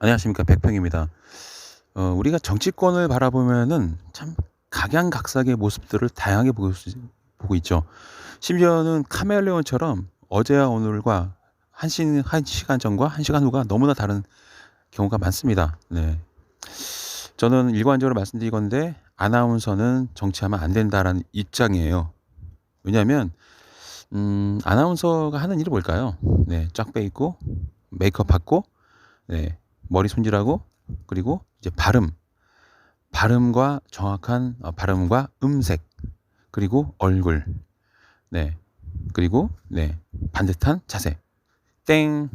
안녕하십니까, 백평입니다. 우리가 정치권을 바라보면은 참 각양각색의 모습들을 다양하게 보고 있죠. 심지어는 카멜레온처럼 어제와 오늘과 한 시간 전과 한 시간 후가 너무나 다른 경우가 많습니다. 네. 저는 일관적으로 말씀드리건데 아나운서는 정치하면 안 된다라는 입장이에요. 왜냐하면 아나운서가 하는 일이 뭘까요? 네, 쫙 빼입고 메이크업 받고, 네, 머리 손질하고, 그리고 이제 발음과 정확한 발음과 음색, 그리고 얼굴, 네, 그리고 네, 반듯한 자세, 땡.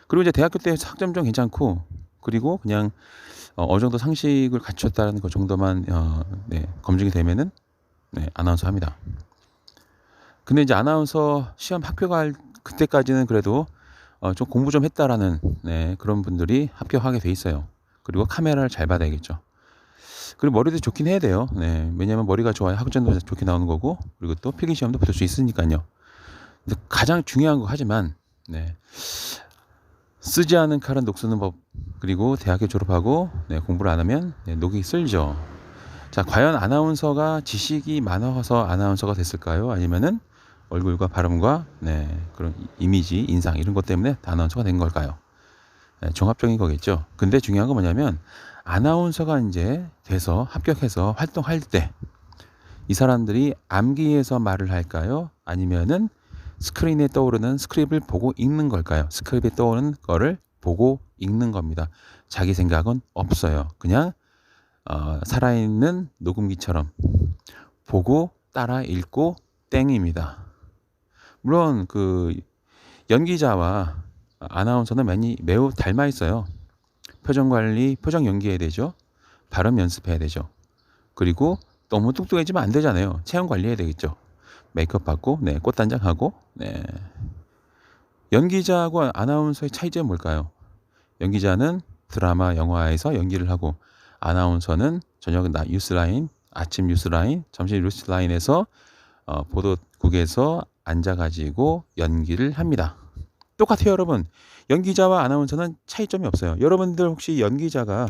그리고 이제 대학교 때 학점 좀 괜찮고, 그리고 그냥 어느 정도 상식을 갖췄다는 것 정도만 네, 검증이 되면은 네, 아나운서 합니다. 근데 이제 아나운서 시험 합격할 그때까지는 그래도 좀 공부 좀 했다라는 네, 그런 분들이 합격하게 돼 있어요. 그리고 카메라를 잘 받아야겠죠. 그리고 머리도 좋긴 해야 돼요. 네, 왜냐하면 머리가 좋아야 학점도 좋게 나오는 거고, 그리고 또 필기 시험도 붙을 수 있으니까요. 근데 가장 중요한 거 하지만 네, 쓰지 않은 칼은 녹쓰는 법. 그리고 대학교 졸업하고 네, 공부를 안 하면 네, 녹이 쓸죠. 자, 과연 아나운서가 지식이 많아서 아나운서가 됐을까요? 아니면은 얼굴과 발음과 네, 그런 이미지, 인상 이런 것 때문에 아나운서가 된 걸까요? 네, 종합적인 거겠죠. 근데 중요한 건 뭐냐면 아나운서가 이제 돼서 합격해서 활동할 때 이 사람들이 암기해서 말을 할까요? 아니면은 스크린에 떠오르는 스크립을 보고 읽는 걸까요? 스크립에 떠오르는 거를 보고 읽는 겁니다. 자기 생각은 없어요. 그냥 살아있는 녹음기처럼 보고 따라 읽고 땡입니다. 물론 그 연기자와 아나운서는 매우 닮아 있어요. 표정 관리, 표정 연기해야 되죠. 발음 연습해야 되죠. 그리고 너무 뚱뚱해지면 안 되잖아요. 체형 관리해야 되겠죠. 메이크업 받고, 네, 꽃단장하고, 네. 연기자하고 아나운서의 차이점이 뭘까요? 연기자는 드라마, 영화에서 연기를 하고, 아나운서는 저녁 뉴스라인, 아침 뉴스라인, 점심 뉴스라인에서 보도국에서 앉아가지고 연기를 합니다. 똑같아요, 여러분. 연기자와 아나운서는 차이점이 없어요. 여러분들 혹시 연기자가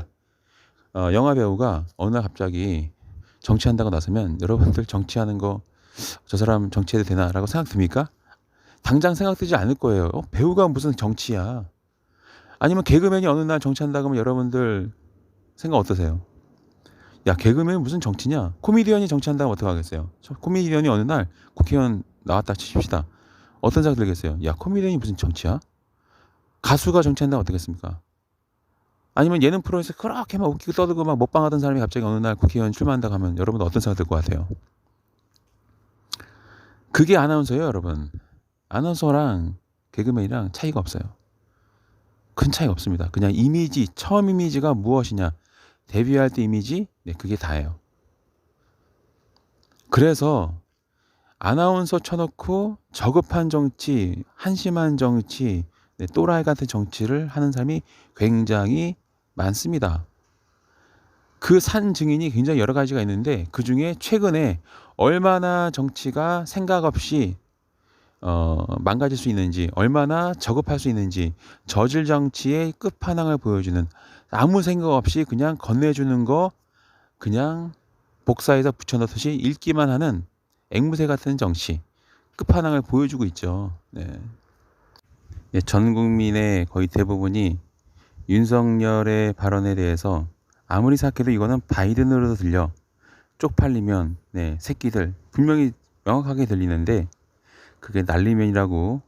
영화 배우가 어느 날 갑자기 정치한다고 나서면 여러분들 정치하는 거 저 사람 정치해도 되나라고 생각 듭니까? 당장 생각 들지 않을 거예요. 배우가 무슨 정치야. 아니면 개그맨이 어느 날 정치한다고 하면 여러분들 생각 어떠세요? 야, 개그맨이 무슨 정치냐? 코미디언이 정치한다면 어떡하겠어요? 코미디언이 어느 날 국회의원 나왔다 치십시다. 어떤 생각 들겠어요? 야, 코미디언이 무슨 정치야? 가수가 정치한다면 어떻겠습니까? 아니면 예능 프로에서 그렇게 막 웃기고 떠들고 막 먹방하던 사람이 갑자기 어느 날 국회의원 출마한다고 하면 여러분 어떤 생각 들 것 같아요? 그게 아나운서예요, 여러분. 아나운서랑 개그맨이랑 차이가 없어요. 큰 차이가 없습니다. 그냥 이미지, 처음 이미지가 무엇이냐, 데뷔할 때 이미지, 네, 그게 다예요. 그래서 아나운서 쳐놓고 저급한 정치, 한심한 정치, 네, 또라이 같은 정치를 하는 사람이 굉장히 많습니다. 그 산 증인이 굉장히 여러 가지가 있는데 그 중에 최근에 얼마나 정치가 생각 없이 망가질 수 있는지, 얼마나 저급할 수 있는지, 저질 정치의 끝판왕을 보여주는, 아무 생각 없이 그냥 건네주는 거 그냥 복사해서 붙여넣듯이 읽기만 하는 앵무새 같은 정치 끝판왕을 보여주고 있죠. 네. 네, 전 국민의 거의 대부분이 윤석열의 발언에 대해서 아무리 생각해도 이거는 바이든으로도 들려, 쪽팔리면 네, 새끼들 분명히 명확하게 들리는데 그게 날리면이라고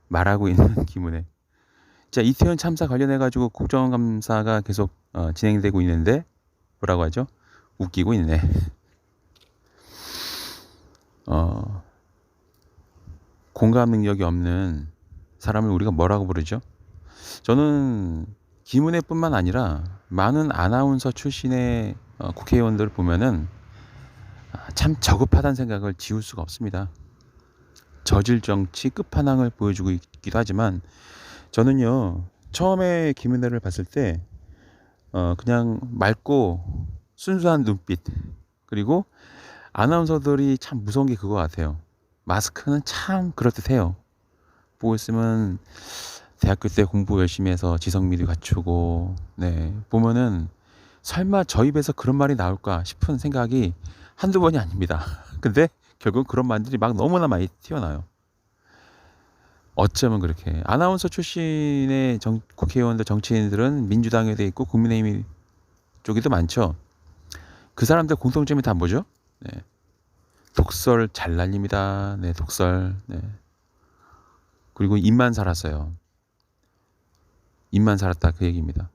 말하고 있는 기분에, 자, 이태원 참사 관련해 가지고 국정감사가 계속 진행되고 있는데 뭐라고 하죠? 웃기고 있네. 공감 능력이 없는 사람을 우리가 뭐라고 부르죠? 저는 김은혜뿐만 아니라 많은 아나운서 출신의 국회의원들 보면은 참 저급하다는 생각을 지울 수가 없습니다. 저질 정치 끝판왕을 보여주고 있기도 하지만 저는요, 처음에 김은혜를 봤을 때 그냥 맑고 순수한 눈빛, 그리고 아나운서들이 참 무서운 게 그거 같아요. 마스크는 참 그럴듯해요. 보고 있으면 대학교 때 공부 열심히 해서 지성미도 갖추고, 네, 보면은 설마 저 입에서 그런 말이 나올까 싶은 생각이 한두 번이 아닙니다. 근데 결국 그런 말들이 막 너무나 많이 튀어나와요. 어쩌면 그렇게 아나운서 출신의 국회의원들, 정치인들은 민주당에 돼 있고 국민의힘 쪽에도 많죠. 그 사람들 공통점이 다 뭐죠? 네. 독설 잘 날립니다. 네, 독설. 네. 그리고 입만 살았어요. 입만 살았다 그 얘기입니다.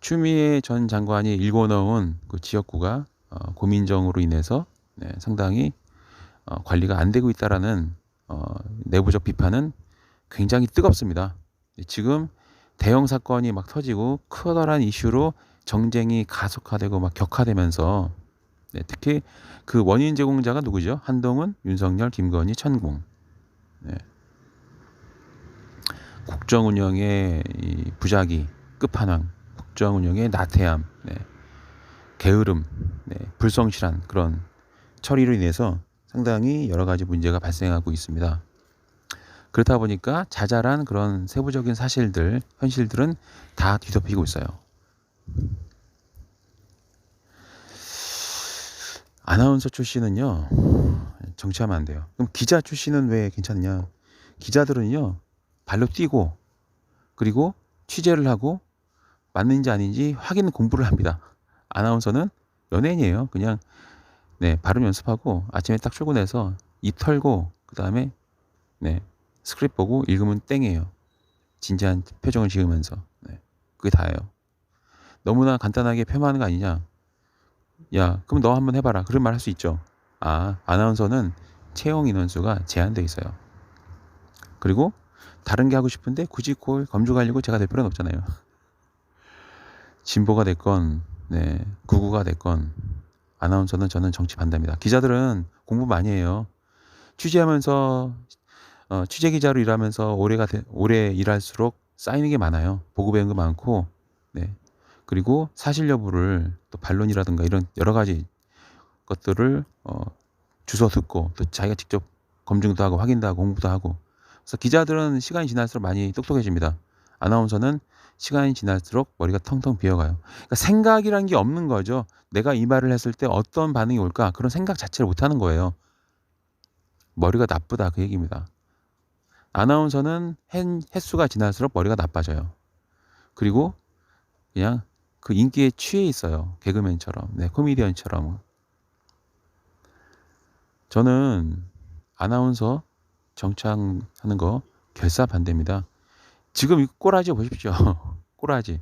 추미애 전 장관이 일궈놓은 그 지역구가 고민정으로 인해서 네, 상당히 관리가 안 되고 있다라는 내부적 비판은 굉장히 뜨겁습니다. 지금 대형 사건이 막 터지고 커다란 이슈로 정쟁이 가속화되고 막 격화되면서 네, 특히 그 원인 제공자가 누구죠? 한동훈, 윤석열, 김건희, 천공. 네. 국정 운영의 이 부작위, 끝판왕, 국정 운영의 나태함, 네. 게으름, 네. 불성실한 그런 처리로 인해서 상당히 여러 가지 문제가 발생하고 있습니다. 그렇다 보니까 자잘한 그런 세부적인 사실들, 현실들은 다 뒤덮이고 있어요. 아나운서 출신은요, 정치하면 안 돼요. 그럼 기자 출신은 왜 괜찮냐? 기자들은요, 발로 뛰고, 그리고 취재를 하고, 맞는지 아닌지 확인 공부를 합니다. 아나운서는 연예인이에요. 그냥, 네, 발음 연습하고, 아침에 딱 출근해서 입 털고, 그 다음에, 네, 스크립트 보고 읽으면 땡이에요. 진지한 표정을 지으면서. 네, 그게 다예요. 너무나 간단하게 폄하하는 거 아니냐? 야, 그럼 너 한번 해봐라. 그런 말 할 수 있죠. 아나운서는 채용 인원수가 제한돼 있어요. 그리고 다른 게 하고 싶은데 굳이 그걸 검증하려고 제가 될 필요는 없잖아요. 진보가 됐건, 네, 구구가 됐건, 아나운서는 저는 정치 반대입니다. 기자들은 공부 많이 해요. 취재하면서, 취재 기자로 일하면서 오래 일할수록 쌓이는 게 많아요. 보고 배운 거 많고, 네. 그리고 사실 여부를 또 반론이라든가 이런 여러 가지 것들을 주워 듣고 또 자기가 직접 검증도 하고 확인도 하고 공부도 하고. 그래서 기자들은 시간이 지날수록 많이 똑똑해집니다. 아나운서는 시간이 지날수록 머리가 텅텅 비어가요. 그러니까 생각이란 게 없는 거죠. 내가 이 말을 했을 때 어떤 반응이 올까? 그런 생각 자체를 못 하는 거예요. 머리가 나쁘다 그 얘기입니다. 아나운서는 횟수가 지날수록 머리가 나빠져요. 그리고 그냥 그 인기에 취해 있어요. 개그맨처럼, 네, 코미디언처럼. 저는 아나운서 정착하는 거 결사 반대입니다. 지금 이 꼬라지 보십시오. 꼬라지.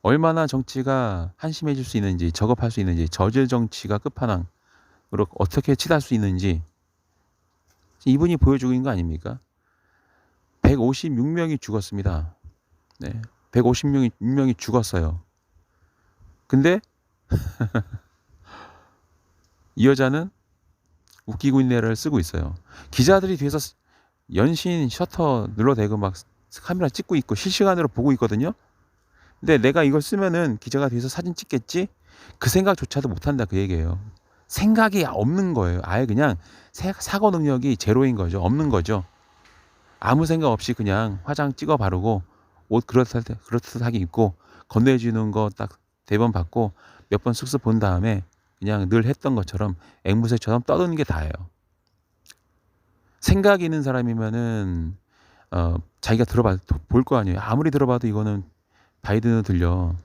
얼마나 정치가 한심해질 수 있는지, 저급할 수 있는지, 저질 정치가 끝판왕으로 어떻게 치달을 수 있는지 이분이 보여주고 있는 거 아닙니까? 156명이 죽었습니다. 네, 156명이 죽었어요. 근데 이 여자는 웃기고 있네를 쓰고 있어요. 기자들이 뒤에서 연신 셔터 눌러대고 막 카메라 찍고 있고 실시간으로 보고 있거든요. 근데 내가 이걸 쓰면은 기자가 뒤에서 사진 찍겠지? 그 생각조차도 못한다 그 얘기예요. 생각이 없는 거예요. 아예 그냥 사고 능력이 제로인 거죠. 없는 거죠. 아무 생각 없이 그냥 화장 찍어 바르고 옷 그렇듯하게 입고 건네주는 거 딱 대본 받고 몇 번 쓱쓱 본 다음에 그냥 늘 했던 것처럼 앵무새처럼 떠드는 게 다예요. 생각이 있는 사람이면은 자기가 볼 거 아니에요. 아무리 들어봐도 이거는 바이든으로 들려.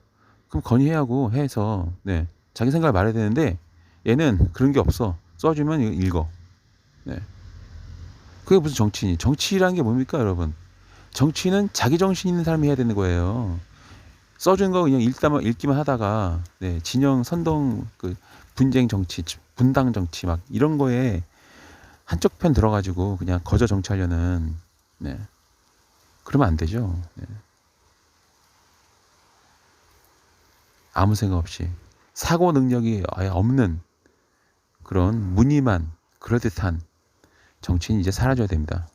그럼 건의하고 해서 네, 자기 생각을 말해야 되는데 얘는 그런 게 없어. 써주면 읽어. 네. 그게 무슨 정치인이? 정치라는 게 뭡니까, 여러분? 정치는 자기 정신 있는 사람이 해야 되는 거예요. 써준 거 그냥 읽기만 하다가 네, 진영 선동 그 분쟁 정치, 분당 정치 막 이런 거에 한쪽 편 들어가지고 그냥 거저 정치하려는 네. 그러면 안 되죠. 네. 아무 생각 없이 사고 능력이 아예 없는 그런 무늬만 그럴듯한 정치인이 이제 사라져야 됩니다.